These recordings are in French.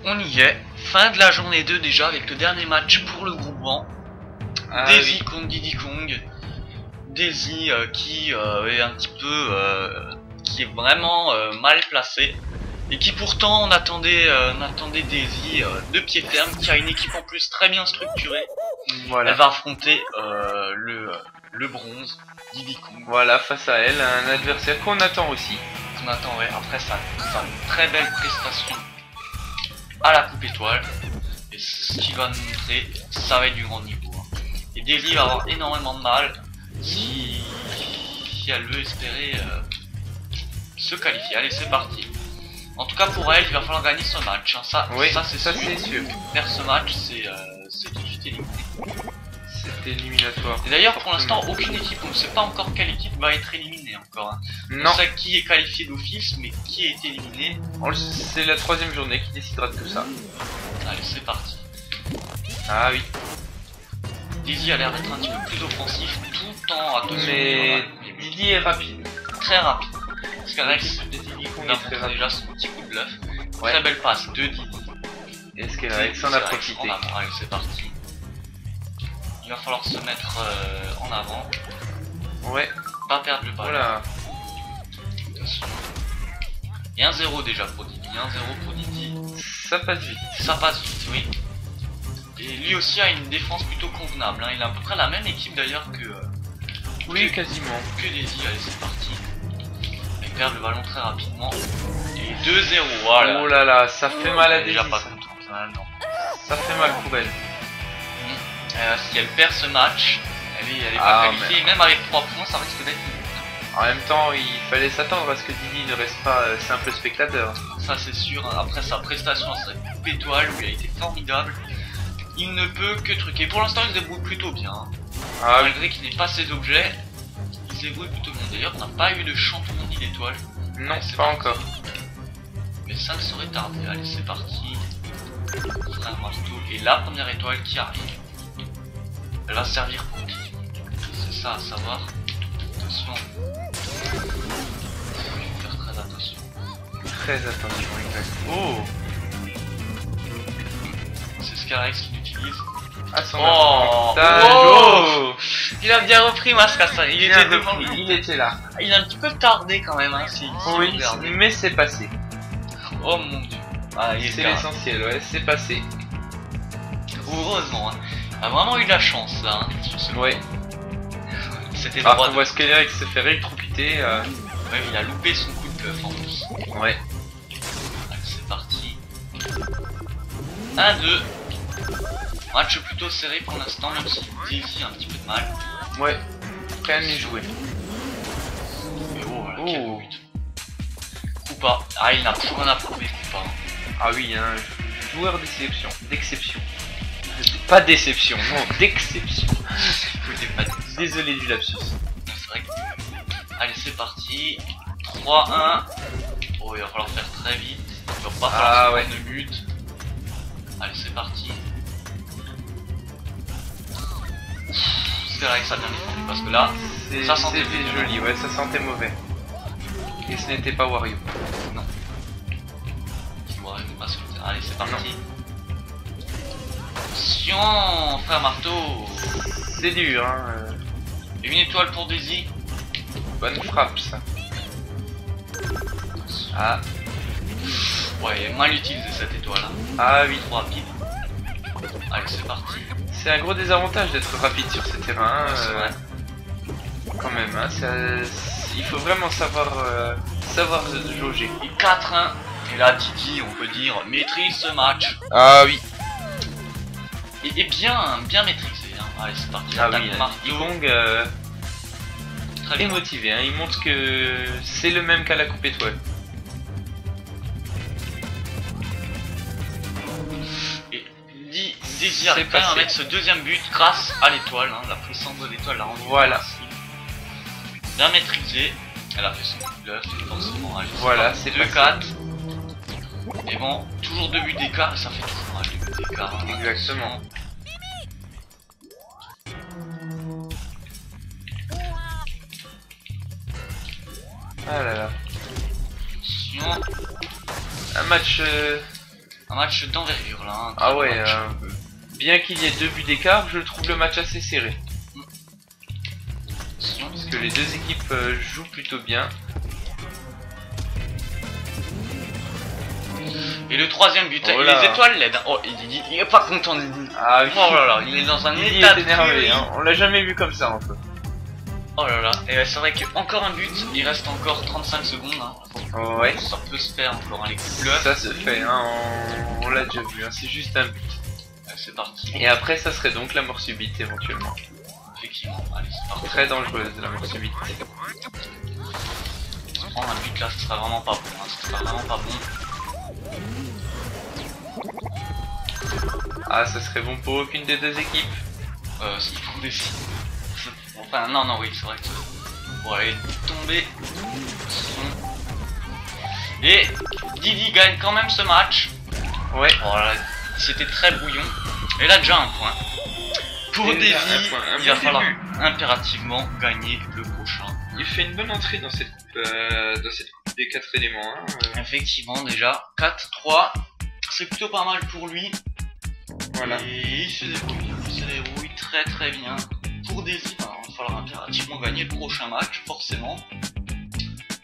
On y est. Fin de la journée 2 déjà avec le dernier match pour le groupement. Daisy contre Diddy Kong. Daisy qui est un petit peu... qui est vraiment mal placé. Et qui pourtant on attendait Daisy de pied ferme, qui a une équipe en plus très bien structurée. Voilà. Elle va affronter le bronze, Diddy Kong. Voilà, face à elle, un adversaire qu'on attend aussi. On attend, ouais, après sa très belle prestation à la coupe étoile. Et ce qui va nous montrer, ça va être du grand niveau. Hein. Et Daisy va avoir énormément de mal si elle veut espérer se qualifier. Allez, c'est parti. En tout cas pour elle, il va falloir gagner ce match. Hein. Ça c'est sûr. Faire ce match, c'est tout de suite éliminé. C'est éliminatoire. Et d'ailleurs, pour l'instant, aucune équipe, on ne sait pas encore quelle équipe va être éliminée encore. Hein. Non. On sait qui est qualifié d'office, mais qui a été éliminé. C'est la 3ème journée qui décidera de tout ça. Allez, c'est parti. Ah oui. Daisy a l'air d'être un petit peu plus offensif tout en attention. Mais Diddy est rapide. Très rapide. Parce qu'Alex Diddy Kong a est très montré rapide. déjà son petit coup de bluff. Ouais. Très belle passe de Diddy. Est-ce qu'Alex en a profité? Allez, c'est parti. Il va falloir se mettre en avant. Ouais. Pas perdre le ballon. Voilà. Attention. Et 1-0 déjà pour Diddy. 1-0 pour Diddy. Ça passe vite. Ça passe vite, oui. Et lui aussi a une défense plutôt convenable. Hein. Il a à peu près la même équipe d'ailleurs que... oui, quasiment. Que Daisy. Allez, c'est parti. Il perd le ballon très rapidement. Et 2-0, voilà. Oh là là, ça fait mal à Daisy. Déjà pas Ça. contente, hein, non. Ça fait mal pour elle. Si elle perd ce match, elle est Ah, pas qualifiée. Et même avec 3 points, ça risque d'être nul. En même temps, il fallait s'attendre à ce que Diddy ne reste pas simple spectateur. Ça c'est sûr, hein. Après sa prestation à sa coupe étoile où il a été formidable, il ne peut que truquer. Pour l'instant il se débrouille plutôt bien. Hein. Ah oui. Malgré qu'il n'ait pas ses objets, il se débrouille plutôt bien. D'ailleurs on n'a pas eu de champion d'étoile. Non, c'est pas parti. encore. Mais ça ne saurait tarder. Allez, c'est parti. Frère marteau. Et la première étoile qui arrive. Elle va servir pour qui? C'est ça à savoir. Attention. Il faut faire très attention. Très attention, exact. Oh, C'est Scarex qui l'utilise. à son Oh, avantage. oh. Il a bien repris Mascassa. Il était devant lui. Il était là. Il a un petit peu tardé quand même. Hein, si Oui, vous regardez. mais c'est passé. Oh mon dieu. Ah, il est C'est là. l'essentiel, ouais, c'est passé. Heureusement. Hein. Il a vraiment eu de la chance là. Hein, sur ce Ouais. C'était Alors droit. qu'on voit Scarex se faire électrocuter. Ouais, il a loupé son coup de bluff en plus. Ouais. Allez, c'est parti. 1-2. Match plutôt serré pour l'instant, même si Daisy a un petit peu de mal. Ouais. Rien n'est joué. Mais oh, voilà, Oh. quel beau but. Koopa. Ah, il n'a plus rien à prouver, Koopa. Hein. Ah oui, un joueur d'exception. D'exception. Pas déception, non, d'exception. Écoutez, pas dit. Désolé du lapsus. C'est vrai que... Allez, c'est parti. 3-1. Oh, il va falloir faire très vite. Il va pas falloir se prendre de but. Allez, c'est parti. C'est vrai que ça a bien défendu parce que là, ça sentait C'était joli, ouais, ça sentait mauvais. Et ce n'était pas Wario. non. Ouais, mais pas sur le terrain. Allez, c'est parti. Attention, frère marteau. C'est dur, hein. Et une étoile pour Daisy. Bonne frappe, ça. Ah, Ouais, mal utilisé cette étoile. Hein. ah oui. Trop rapide. Allez, c'est parti. C'est un gros désavantage d'être rapide sur ce terrain. C'est vrai. Quand même, hein. Il faut vraiment savoir jauger. Et 4-1. Et là, Diddy, on peut dire, maîtrise ce match. Ah oui. Et bien maîtrisé. Hein. Allez, c'est parti. Ah Attaque oui, marteau. Diddy Kong Très est bien. motivé, hein. Il montre que c'est le même qu'à la coupe étoile. Et Daisy arrive quand même à mettre ce deuxième but grâce à l'étoile. Hein. La puissance de l'étoile l'a rendu Voilà. possible. Bien maîtrisé. Elle a fait son coup de bluff, forcément. Allez, Voilà, c'est 2-4. Et bon, toujours 2 buts d'écart, et ça fait toujours un 2 buts d'écart. Hein. Exactement. Ah là là. Attention. Un match Un match d'envergure là. Un Ah très ouais, bon match. bien qu'il y ait 2 buts d'écart, je trouve le match assez serré. Sinon, Parce que les deux équipes jouent plutôt bien. Et le troisième but, Oh là. les étoiles LED. Oh, il est pas content Didi. Ah oui, Oh là là, il est dans un Didi état est de énervé, furie. hein. On l'a jamais vu comme ça en fait. Oh là là, et c'est vrai qu'encore un but, il reste encore 35 secondes. Hein. Ouais, Ça peut se faire encore, hein, les coups de bluff. ça se fait, hein. On l'a déjà vu, hein. C'est juste un but. C'est parti, Et après, ça serait donc la mort subite éventuellement. effectivement. Allez, c'est parti. Très dangereuse la mort subite. Prendre un but là, ce sera vraiment pas bon. Hein. Ce sera vraiment pas bon. Ah, ça serait bon pour aucune des deux équipes. S'il faut des Enfin, non, non, oui, c'est vrai que pour aller tomber. Et Didi gagne quand même ce match. Ouais. Oh là, c'était très bouillon. Et là, déjà un point. Pour Déjà Davy, un point, un il va bon falloir début. impérativement gagner le prochain. Il fait une bonne entrée dans cette coupe des 4 éléments. Hein. Effectivement, déjà 4-3, c'est plutôt pas mal pour lui. Voilà. Et il se débrouille très très bien. Pour Davy, il va falloir impérativement gagner le prochain match, forcément.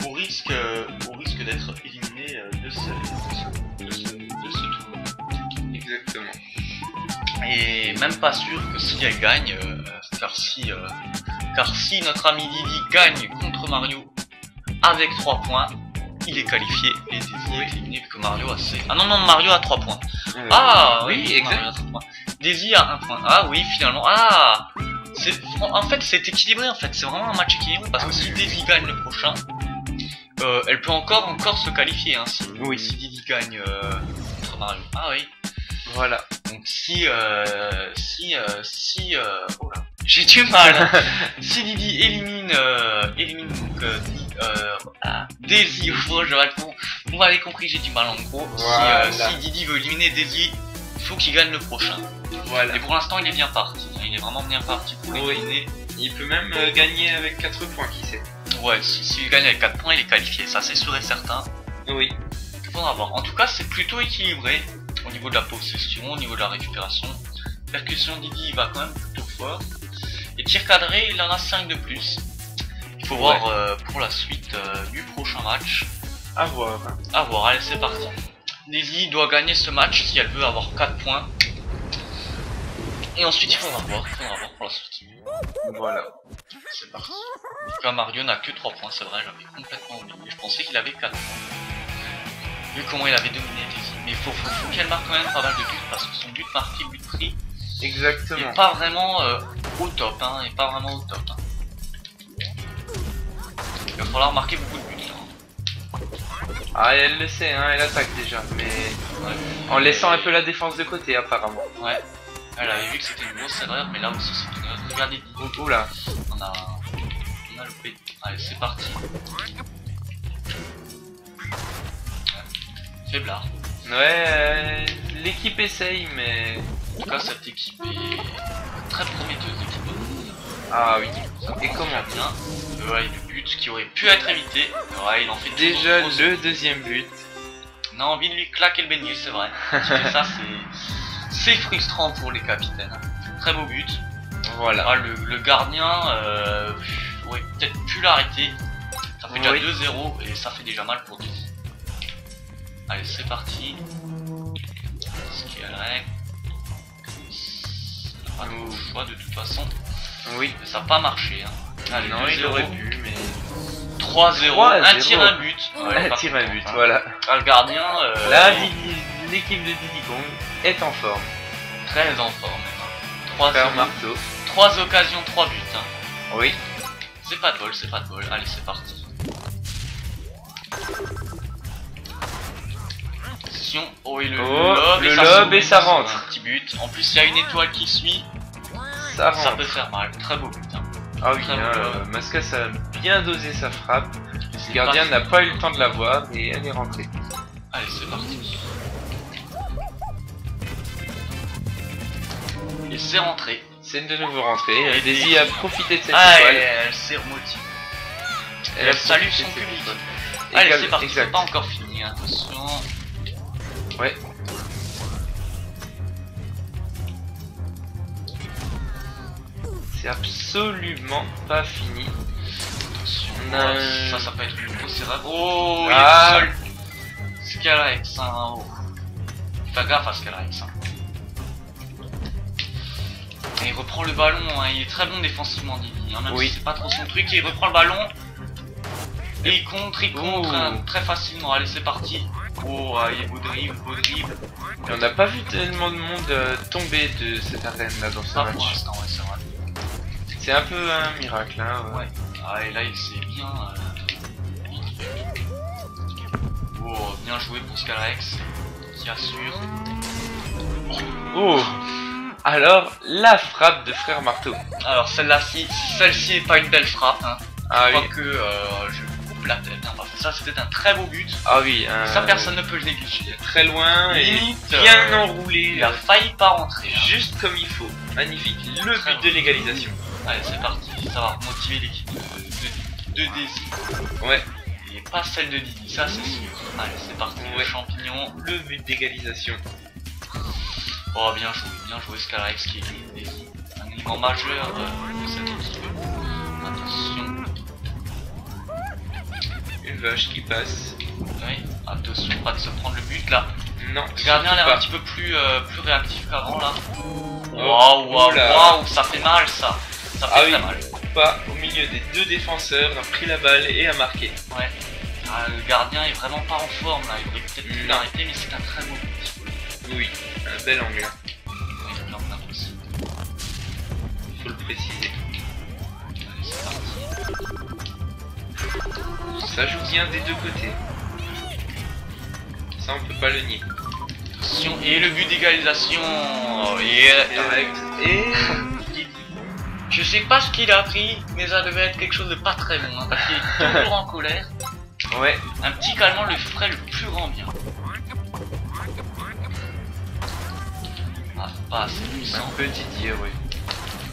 Au risque d'être éliminé de ce tournoi. Exactement. Et même pas sûr que si elle gagne, car si notre ami Didi gagne contre Mario avec 3 points, il est qualifié et Didi est éliminé vu que Mario a ses... Ah non, non, Mario a 3 points. Ah oui, oui, exact. Mario a 3 points. Daisy a 1 point. Ah oui, finalement. Ah, en fait, c'est équilibré en fait. C'est vraiment un match équilibré parce que si Daisy gagne le prochain, elle peut encore se qualifier. Hein, si Didi gagne contre Mario. Ah oui. Voilà. Donc oh là, j'ai du mal. Si Didi élimine donc Daisy, vous m'avez compris, j'ai du mal en gros. Voilà. Si Didi veut éliminer Daisy, il faut qu'il gagne le prochain. Voilà. Et pour l'instant, il est bien parti. Il est vraiment bien parti pour éliminer. Il peut même gagner avec 4 points, qui sait. Ouais, s'il gagne avec 4 points, il est qualifié. Ça, c'est sûr et certain. Oui. Faudra voir. En tout cas, c'est plutôt équilibré au niveau de la possession, au niveau de la récupération. Percussion, Didi, il va quand même plutôt fort. Et tir cadré, il en a 5 de plus. Il faut voir pour la suite du prochain match. À voir. À voir, allez, c'est parti. Daisy doit gagner ce match si elle veut avoir 4 points. Et ensuite, il faudra voir pour la suite. Voilà. C'est parti. En tout cas, Mario n'a que 3 points, c'est vrai, j'avais complètement oublié. Je pensais qu'il avait 4 points. Vu comment il avait dominé Daisy. Mais il faut qu'elle marque quand même pas mal de buts parce que son but marqué, but pris, Exactement. est pas vraiment au top. Hein, est pas vraiment au top. Hein. Il va falloir marquer beaucoup de buts. Là. Ah, elle le sait, hein, elle attaque déjà, mais en laissant un peu la défense de côté apparemment. Ouais. Elle avait vu que c'était une grosse erreur, mais là aussi c'est une erreur. Regardez, Oh là. on a loupé. Allez, c'est parti. Faiblard. Ouais, l'équipe essaye, mais... En tout cas, cette équipe est très prometteuse. L'équipe. Ah oui. Ça Et comment commence bien. Ouais, le but qui aurait pu être évité. Ouais, il en fait Déjà toujours trop. le deuxième but. On a envie de lui claquer le bélier, c'est vrai. Parce que ça, c'est frustrant pour les capitaines. Très beau but. Voilà. Ah, le gardien aurait peut-être pu l'arrêter. Ça fait déjà 2-0 et ça fait déjà mal pour lui. Allez, c'est parti. Ce qui est la règle. On n'a pas le choix de toute façon. Oui. Mais ça n'a pas marché. Hein. Allez, Non, il aurait pu, mais... 3-0, un tir, un but. Ouais, un tir, un but, hein. voilà. Ah, le gardien, Là, l'équipe de Diddy Kong est en forme. très en forme. 3 Faire marteau. 3 occasions, 3 buts. Hein. Oui. C'est pas de bol, c'est pas de bol. Allez, c'est parti. Attention. Oh, et le lob et ça rentre. Un petit but. En plus, il y a une étoile qui suit. Ça rentre. Ça peut faire mal. Très beau but. Hein. Ah oui, Très beau but. Mascas a bien dosé sa frappe. Le gardien n'a pas eu le temps de la voir et elle est rentrée. Allez, c'est parti. Et c'est rentré. C'est de nouveau rentré. Daisy a profité de cette Ah, étoile. elle s'est remotivée. Elle Elle a salue profité son de cette public. étoile. Allez, c'est parti. Exact. C'est pas encore fini. Attention. Ouais. C'est absolument pas fini. Attention, Non. ça peut être une grosse erreur. Oh, il Ah. est tout seul. Scalarex, hein. Oh. Fais gaffe à Scalarex. Hein. Et il reprend le ballon, hein. Il est très bon défensivement, Didi. Hein. Même Oui. si c'est pas trop son truc, il reprend le ballon. Et il contre Oh. hein, très facilement. Allez, c'est parti. Oh, il est beau dribble, beau dribble. Et on n'a pas vu tellement de monde tomber de cette arène là dans ce Pas pour match. l'instant, ouais, c'est vrai. C'est un peu un miracle, hein. Ouais. Ah, et là, il s'est bien. Oh, bien joué pour Scalarex. Qui assure. Oh. Alors, la frappe de Frère Marteau. Alors, celle-ci est pas une belle frappe. Hein. Ah Je oui. crois que je me coupe la tête. Hein, parce que ça, c'était un très beau but. Ah oui. Ça, personne ne peut le négliger. Très loin et Limite, bien enroulé. Il a failli pas rentrer. Hein. Juste comme il faut. Magnifique. Le Très but de l'égalisation. Allez, c'est parti. Ça va motiver l'équipe de Daisy. Ouais. Et pas celle de Didi, ça c'est sûr. Allez, c'est parti. Le Ouais. champignon. Le but d'égalisation. Oh, bien joué Scalarex qui est Daisy. Un élément majeur de cette équipe. Attention. Une vache qui passe. Oui, attention, pas de se prendre le but là. Non. Le gardien a l'air surtout un petit peu plus réactif qu'avant là. Oh, Waouh, oula. waouh, ça fait mal ça. Ça fait Ah très oui. mal. Pas au milieu des deux défenseurs, a pris la balle et a marqué. Ouais. Ah, le gardien est vraiment pas en forme là. Il aurait peut-être pu Non. l'arrêter, mais c'est un très beau but. Oui, un bel angle, Oui, il en a aussi. il faut le préciser. Allez, c'est parti. Ça joue bien des deux côtés. Ça on peut pas le nier. Attention, et le but d'égalisation. Et Je sais pas ce qu'il a pris, mais ça devait être quelque chose de pas très bon. Hein, parce qu'il est toujours en colère. ouais, Un petit calmant le ferait le plus grand bien. Ah, pas assez un puissant. petit tir, oui.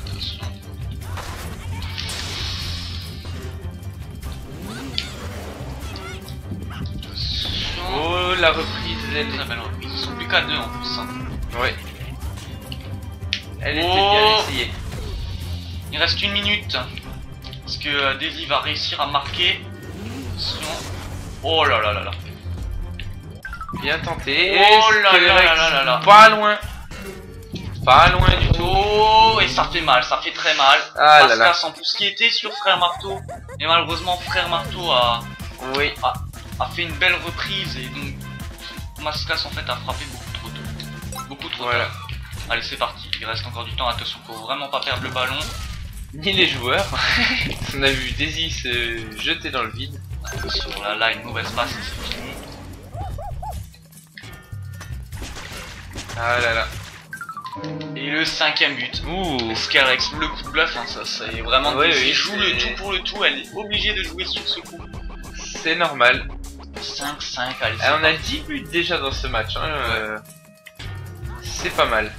Attention. Attention. Oh, la reprise, elle Très belle reprise. Ils sont plus qu'à deux en plus. Hein. ouais. Elle était Oh. bien essayée. Il reste une minute. Parce que Daisy va réussir à marquer. Attention. Oh là là là là. Bien tenté. Oh là Scalarex, là là là là. pas loin. Pas loin du tout. Oh, et ça fait mal, ça fait très mal. Ah là là. Mascas en plus qui était sur Frère Marteau. Et malheureusement Frère Marteau a Oui. fait une belle reprise et donc Mascas en fait a frappé beaucoup trop tôt. Beaucoup trop Voilà. tard. Allez, c'est parti. Il reste encore du temps. Attention, faut vraiment pas perdre le ballon. Ni les joueurs. On a vu Daisy se jeter dans le vide. Attention, là, une mauvaise passe et c'est fini. Ah là là. Et le cinquième but. Ouh. Scalarex, le coup de bluff, hein, ça c'est vraiment Ouais, Daisy oui, joue le c'est- tout pour le tout. Elle est obligée de jouer sur ce coup. C'est normal. 5-5, allez. Ah, on a 10 buts déjà dans ce match. Hein, c'est pas mal.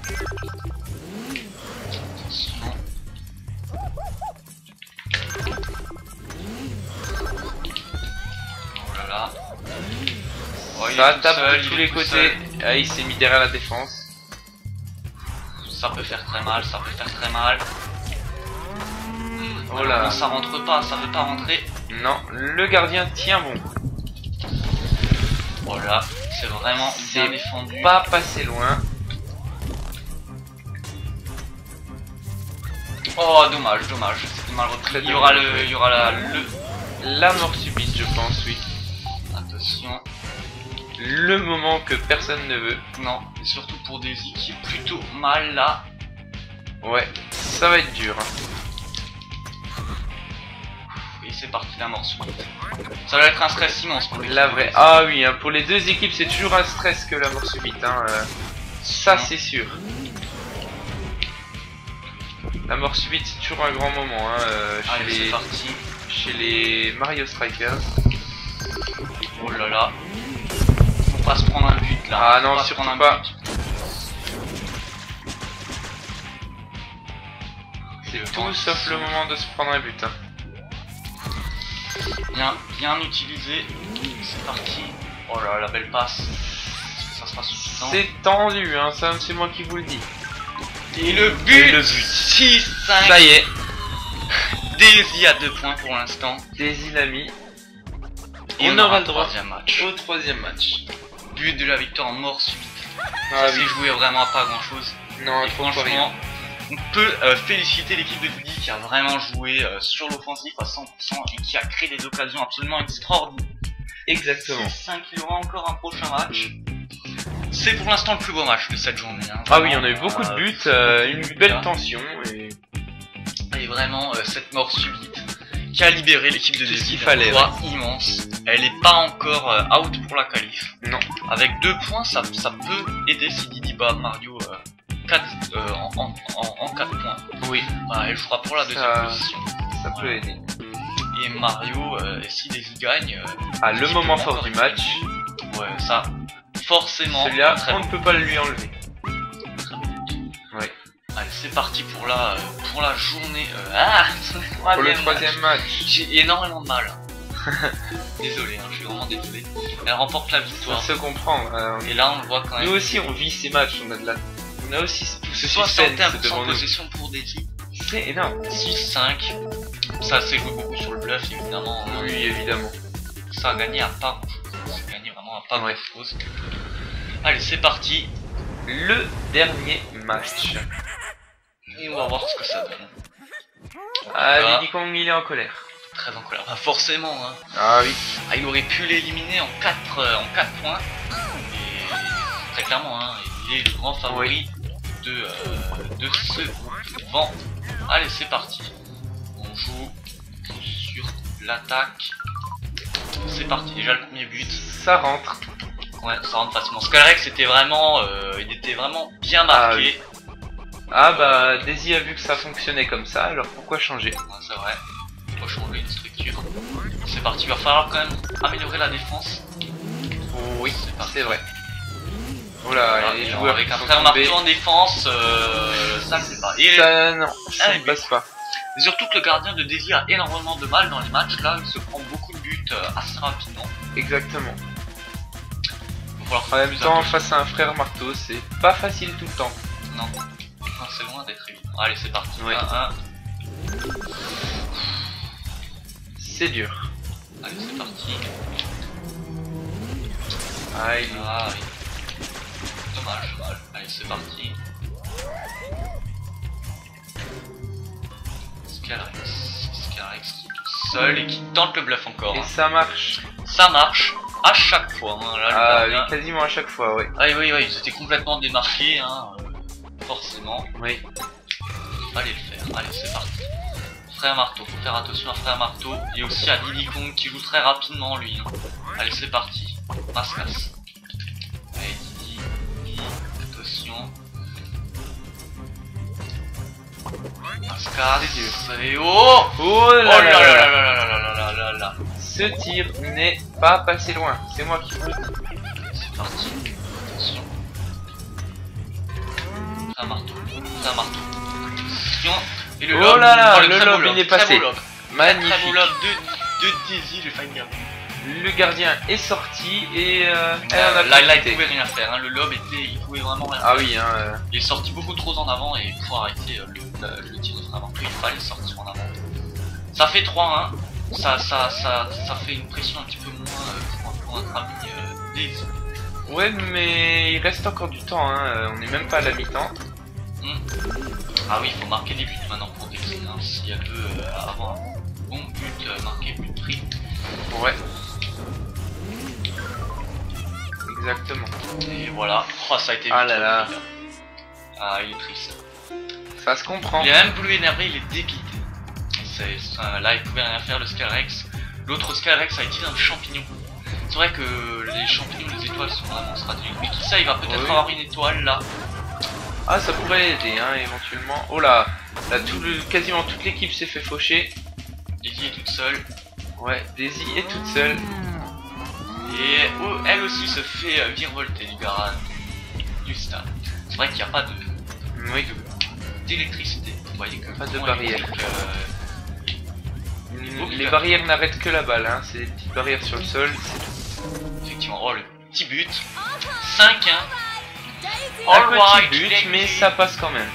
Attention. Oh là là. Oh, il Ça est tout tape seul, de tous il est les tout côtés. seul. Ah, il s'est mis derrière la défense. Ça peut faire très mal, ça peut faire très mal. Oh là. Non, ça rentre pas, ça veut pas rentrer. Non, le gardien tient bon. Voilà, c'est vraiment bien C'est défendu. Pas passé loin. Oh, dommage, dommage, c'était mal repris. Très Il y aura dommage, oui. il y aura La mort subite, je pense, oui. Attention. Le moment que personne ne veut. Non, et surtout pour Daisy qui est plutôt mal là. Ouais, ça va être dur. Hein. Et c'est parti, la mort subite. Ça va être un stress immense pour l'équipe. La vraie. Ah oui, hein, pour les deux équipes, c'est toujours un stress que la mort subite. Hein, ça, c'est sûr. La mort subite, c'est toujours un grand moment hein, Allez, c'est parti. chez les Mario Strikers. Oh là là. Faut pas se prendre un but là. Ah Faut non, se surtout prendre un pas. but. C'est tout sauf le moment de se prendre un but. Hein. Bien utilisé. C'est parti. Oh là, la belle passe. Est-ce que ça sera suffisant? C'est tendu, hein, ça c'est moi qui vous le dis. Et le but, Et le but. 6-5. Ça y est, Daisy à 2 points pour l'instant. Daisy l'a mis. Et On on aura aura le le droit troisième match. au troisième match. But de la victoire en mort subite. Ah Ça s'est joué vraiment à pas grand chose. Non, Et trop pas rien. franchement, on peut féliciter l'équipe de Didi qui a vraiment joué sur l'offensif à 100% et qui a créé des occasions absolument extraordinaires. Exactement. 5, il y aura encore un prochain match. C'est pour l'instant le plus beau match de cette journée. Hein. Ah oui, Vraiment, on a eu beaucoup de buts, une belle tension et vraiment cette mort subite qui a libéré l'équipe de Tout ce Didi. qu'il fallait, Immense. Elle n'est pas encore out pour la qualif. non. Avec 2 points, ça peut aider si Didi bat Mario en 4 points. Oui, Bah, elle jouera pour la deuxième Ça- position. ça peut aider. Et Mario, si Daisy gagne, Ah, le moment fort encore du match, ouais, ça, forcément, celui-là, très on bon. ne peut pas le lui enlever. Ouais. Allez, c'est parti pour la journée. Pour le troisième match. J'ai énormément de mal. Désolé, hein, je suis vraiment désolé. Elle remporte la Ça victoire. se comprend. Et là, on le voit quand même. Nous aussi, on vit ces matchs, on a aussi tout ce 61% suspense devant de nous. possession pour Daisy. C'est énorme. 6-5. Ça s'est joué beaucoup sur le bluff, évidemment. Hein. Oui, évidemment. Ça a gagné à pas grand chose. Ça a gagné vraiment à pas Ouais. grand chose. Allez, c'est parti. Le dernier match. Et on va voir ce que ça donne. Ah, Voilà. Diddy Kong, il est en colère. Très en colère. Bah, forcément, hein. Ah oui. Ah, il aurait pu l'éliminer en 4 points. Et très clairement, hein, il est le grand favori de ce vent. Allez, c'est parti. On joue sur l'attaque. C'est parti, déjà le premier but. Ça rentre. Ouais, ça rentre facilement. Skyrex était vraiment, il était vraiment bien marqué. Ah bah, Daisy a vu que ça fonctionnait comme ça, alors pourquoi changer? Ouais, c'est vrai. Il faut changer une structure. C'est parti, il va falloir quand même améliorer la défense. Oui, C'est parti. c'est vrai. Oula, Voilà, les et joueurs avec qui un sont frère tombés. marteau en défense, ça ne fait pas. Et Ça, non, ça Allez, ne passe pas. surtout que le gardien de Daisy a énormément de mal dans les matchs. Là, il se prend beaucoup de buts assez rapidement. Exactement. Il va falloir En faire même plus temps, attention. face à un frère marteau, c'est pas facile tout le temps. Non, non, c'est loin d'être évident. Allez, c'est parti. Ouais. 1-1. C'est dur. Allez, c'est parti. Ah, il est... Ah oui. Dommage, dommage. Allez, c'est parti. Skyrex qui est tout seul et qui tente le bluff encore. Et Hein. ça marche. Ça marche à chaque fois. Hein. Là, le Ah oui, gardien- quasiment à chaque fois, ouais. Ah oui, ils étaient complètement démarqués, hein, forcément. Oui. Fallait le faire. Allez, c'est parti. Frère Marteau, faut faire attention à Frère Marteau. Et aussi à Diddy Kong qui joue très rapidement, lui. Hein. Allez, c'est parti. Mascas. Allez, Diddy, attention. Mascas. C'est dur. Et oh! Oh Oh là là là là là là. là là là là là là. Ce tir n'est pas passé loin. C'est moi qui vous. C'est parti. Attention. Frère Marteau. Frère Marteau. Attention. Et le Oh lob. là là, le le très beau lob, il est très passé. beau lob. Très beau Magnifique. lob de Daisy, j'ai failli dire. Le gardien est sorti et elle en a Là, il profité. pouvait rien faire. Hein. Le lob il pouvait vraiment rien Ah faire. oui, hein. Il est sorti beaucoup trop en avant et pour arrêter le tir de Frère Marteau, il fallait sortir en avant. Ça fait 3-1. Ça fait une pression un petit peu moins pour notre ami Daisy. Ouais, mais il reste encore du temps, hein. On n'est même pas à la mi-temps. Ah oui, il faut marquer des buts maintenant pour Daisy. Hein. Si elle veut avoir un bon but marqué, but pris. Ouais. Exactement. Et voilà. Oh, ça a été Ah vite, là là. lui, Ah, il est triste. Ça se comprend. Il est même plus énervé, il est dépité. Là, il pouvait rien faire, le Skyrex. L'autre Skyrex a utilisé un champignon. C'est vrai que les champignons, les étoiles sont vraiment stratégiques. Mais qui sait, il va peut-être Oui. avoir une étoile là. Ah, ça pourrait aider, hein, éventuellement. Oh là, là quasiment toute l'équipe s'est fait faucher. Daisy est toute seule. Ouais, Daisy est toute seule. Et elle aussi se fait virevolter, libéral du stade. C'est vrai qu'il n'y a pas Oui. d'électricité. Vous voyez que Pas le de courant barrière. électrique, Les barrières n'arrêtent que la balle, hein. C'est des petites barrières sur le sol. effectivement, oh le petit but. 5-1. Un Alright, petit but, Daisy. mais ça passe quand même.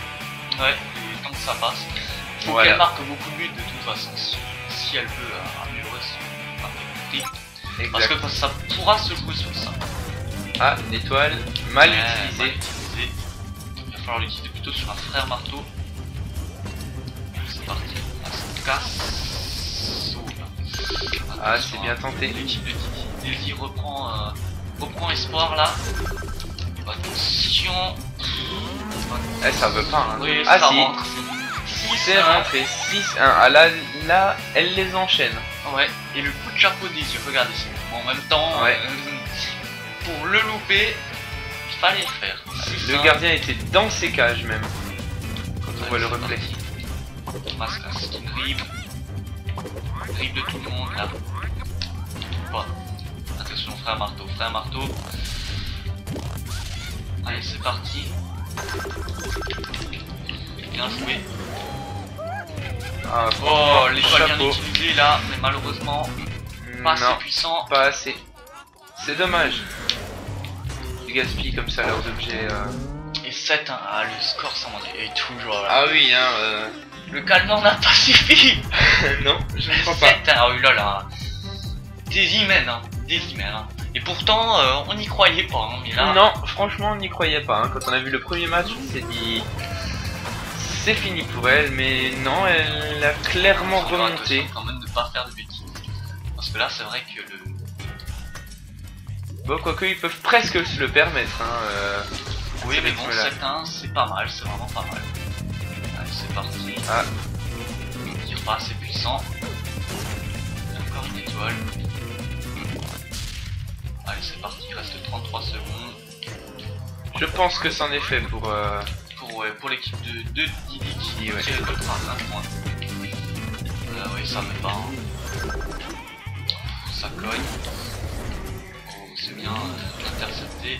Ouais, et tant que ça passe. Faut Voilà. qu'elle marque beaucoup de buts de toute façon si elle veut améliorer son rythme. Parce Exact. que ça pourra se jouer sur ça. Ah, une étoile mal Mal utilisée. utilisé. Il va falloir l'utiliser plutôt sur un frère marteau. C'est parti. On se casse. Ah, c'est bien tenté. L'équipe de Didi reprend espoir là. Attention. Eh, ça veut pas, hein. Oui, Ah ça si, rentre. c'est rentré. 6-1. Ah là, elle les enchaîne. Ouais, et le coup de chapeau des yeux, regardez ça. Bon, en même temps, Ouais. pour le louper, il fallait le faire. Le gardien était dans ses cages même. On voit le replay. Masque qui dribble. Dribble de tout le monde là. Bon. Attention, frère marteau, frère marteau. Allez, c'est parti. Bien joué. Ah, Oh, l'étoile bien chapeau. utilisée là, mais malheureusement, pas assez Non, puissant. pas assez. C'est dommage. Ils gaspillent comme ça leurs objets. Et 7-1, ah, le score s'en est toujours là. Ah oui, hein. Le calmant n'a pas suffi. Non, je ne crois pas. 7-1, ah oui là là. Des hymen, hein. Des hymen, hein. Et pourtant, on n'y croyait pas, hein, mais là... Non, franchement, on n'y croyait pas. Hein. Quand on a vu le premier match, on s'est dit c'est fini pour elle, mais non, elle a clairement Faut faire remonté. attention quand même de pas faire de bêtises. Parce que là, c'est vrai que le... Bon, quoique, ils peuvent presque se le permettre. Hein, Oui, ce mais bon, rythme-là. 7-1, c'est pas mal, c'est vraiment pas mal. Allez, c'est parti. Ah, Tir pas assez puissant. Et encore une étoile. Allez, c'est parti, il reste 33 secondes. je pense que c'en est fait pour. Pour l'équipe de Didi qui Ouais. tire le train, 1 point. Oui, ça met pas. Hein. Ça cogne. Oh, c'est bien intercepté.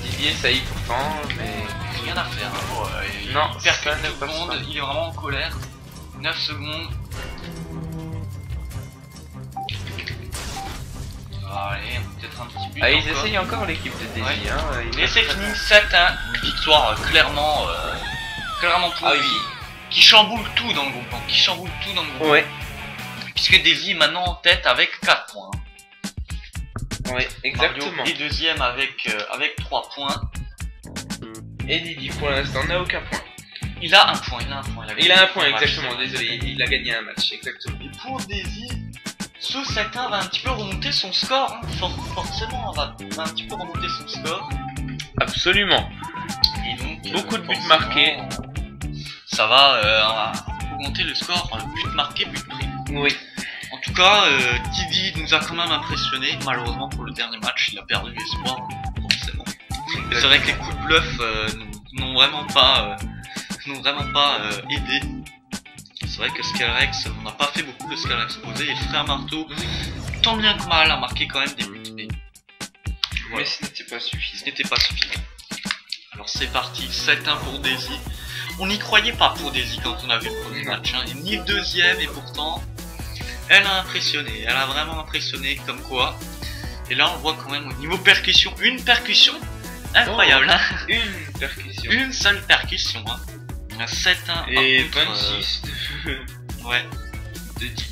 Didier, ça y est pourtant, mais. Rien à faire. Hein. Il Non, percute ça ne tout le passe monde, pas. il est vraiment en colère. 9 secondes. Allez, peut-être un petit but. Ah, ils encore. essayent encore l'équipe de Daisy. Ouais. Hein, ils Et c'est restent- fini, 7-1. Une victoire clairement pour Ah Daisy, oui. qui chamboule tout dans le groupe. Hein, qui chamboule tout dans le groupe. Ouais, Puisque Daisy est maintenant en tête avec 4 points. ouais, exactement. Mario est deuxième avec 3 points. Et Didi pour l'instant n'a aucun point. Il a un point, il a un point. Il a un point, match. exactement, désolé, il a gagné un match, exactement. Et pour Daisy, ce 7-1 va un petit peu remonter son score. Hein. Forcément, va un petit peu remonter son score. Absolument. Et donc, Beaucoup de buts forcément, marqués. Ça va augmenter le score, but marqué, but pris. Oui. En tout cas, Didi nous a quand même impressionné. Malheureusement pour le dernier match, il a perdu espoir, forcément. C'est vrai que les coups de bluff n'ont vraiment pas, aidé. C'est vrai que Scalrex, on n'a pas fait beaucoup de Scalrex posé. Et le frère Marteau, tant bien que mal, a marqué quand même des buts. Mais voilà, Mais ce n'était pas ce suffisant. n'était pas suffisant. Alors c'est parti, 7-1 pour Daisy. On n'y croyait pas pour Daisy quand on a vu le premier Non. match, hein, ni le deuxième, et pourtant, elle a impressionné, elle a vraiment impressionné, comme quoi. Et là on voit quand même au niveau percussion, une percussion incroyable, hein. Une percussion. Une seule percussion, hein. 7-1 Et par contre, 26 ouais, de 10.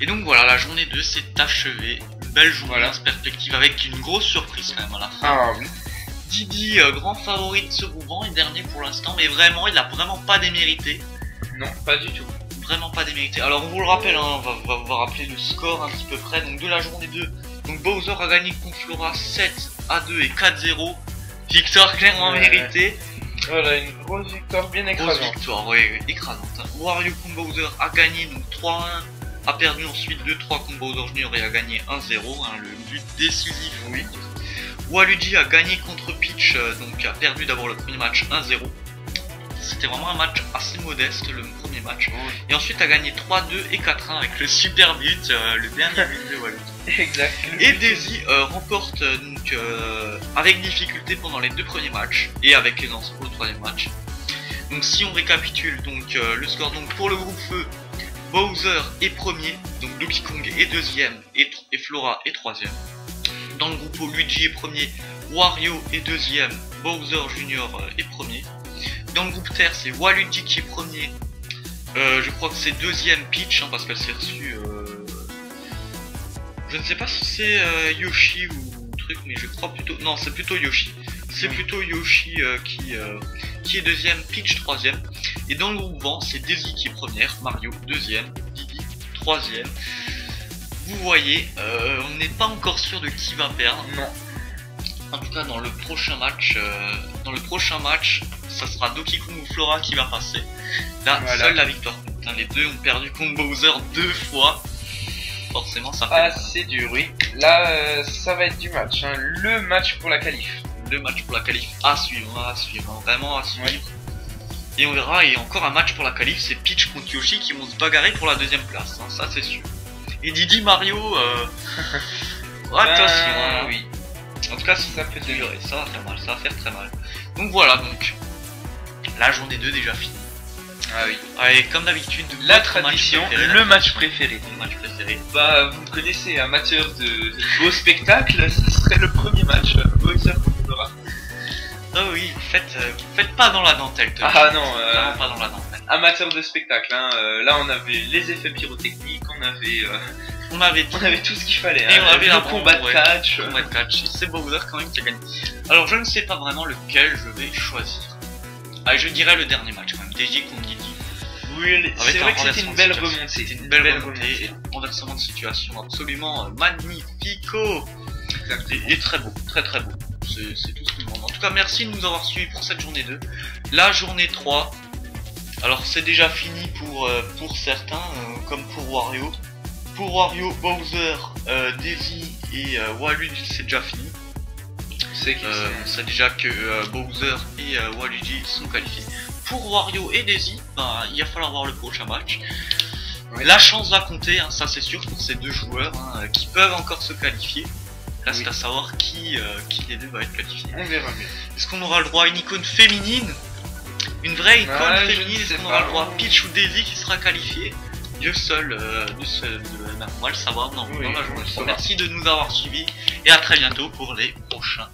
Et donc voilà, la journée 2 s'est achevée. Une belle journée Voilà. dans cette perspective avec une grosse surprise quand même à la fin. Ah oui. Didi, grand favori de ce mouvement, et dernier pour l'instant, mais vraiment, il a vraiment pas démérité. Non, pas du tout. Vraiment pas démérité. Alors, on vous le rappelle, hein, on va rappeler le score un petit peu près. Donc, de la journée 2, donc Bowser a gagné contre Flora 7-2 et 4-0. Victoire clairement Ouais. méritée. Voilà, une grosse victoire bien Grosse écrasante. victoire, ouais, écrasante. Hein. Wario contre Bowser a gagné donc 3-1, a perdu ensuite 2-3 contre Bowser Junior et a gagné 1-0. Hein, le but décisif, oui. Waluigi a gagné contre Peach, donc a perdu d'abord le premier match 1-0. C'était vraiment un match assez modeste, le premier match. Et ensuite a gagné 3-2 et 4-1 avec le super but, le dernier but de Waluigi. Exact. Et Daisy remporte donc avec difficulté pendant les 2 premiers matchs et avec aisance pour le 3e match. Donc si on récapitule donc le score donc pour le groupe feu, Bowser est premier, donc Donkey Kong est deuxième et Flora est troisième. Dans le groupe O, Luigi est premier, Wario est deuxième, Bowser Junior est premier. Dans le groupe Terre, c'est Waluigi qui est premier, Je crois que c'est deuxième Peach, hein, parce qu'elle s'est reçue... Je ne sais pas si c'est Yoshi ou truc, mais je crois plutôt... Non, c'est plutôt Yoshi. C'est plutôt Yoshi qui est deuxième, Peach troisième. Et dans le mouvement, c'est Daisy qui est première, Mario deuxième, Didi troisième. Vous voyez, on n'est pas encore sûr de qui va perdre. Non. En tout cas, dans le prochain match, ça sera Donkey Kong ou Flora qui va passer. Là, voilà. Seule la victoire compte. Hein. Les deux ont perdu contre Bowser 2 fois. Forcément, ça fait. Ah, c'est dur, oui. Là, ça va être du match. Hein. Le match pour la qualif. Le match pour la qualif à suivre, hein, vraiment à suivre. Oui. Et on verra, et encore un match pour la qualif, c'est Peach contre Yoshi qui vont se bagarrer pour la deuxième place. Hein, ça, c'est sûr. Et Didi Mario, attention. Hein. Oui. En tout cas, si ça peut durer, ça va faire mal, ça va faire très mal. Donc voilà, donc la journée 2 déjà finie. Ah oui. Allez, comme d'habitude, la tradition, le match préféré. Mon match préféré. Bah, vous connaissez, amateur de beaux spectacles, ce serait le premier match Bowser contre Flora. Ah oui, faites pas dans la dentelle. Ah non, vraiment pas dans la dentelle. Amateur de spectacle, hein. Là on avait les effets pyrotechniques, on avait tout ce qu'il fallait. Et on avait le combat de catch. Combat de catch. C'est Bowser quand même qui a gagné. Alors je ne sais pas vraiment lequel je vais choisir. Allez, je dirais le dernier match quand même. Daisy contre Didi. Oui, c'est vrai que c'était une belle remontée. C'était une belle remontée. Renversement de situation absolument magnifico. Et très beau, très beau. C'est tout ce qu'on demande. En tout cas, merci de nous avoir suivis pour cette journée 2. La journée 3. Alors c'est déjà fini pour certains, comme pour Wario. Pour Wario, Bowser, Daisy et Waluigi, c'est déjà fini. C'est déjà que Bowser et Waluigi sont qualifiés. Pour Wario et Daisy, ben, il va falloir voir le prochain match. Oui. La chance va compter, hein, ça c'est sûr, pour ces deux joueurs hein, qui peuvent encore se qualifier. Reste à savoir qui des deux va être qualifié. On verra mieux. Est-ce qu'on aura le droit à une icône féminine? Une vraie icône féminine? Est-ce qu'on aura le droit à Peach ou Daisy qui sera qualifié? Dieu seul, on va le savoir dans la journée. Merci de nous avoir suivis et à très bientôt pour les prochains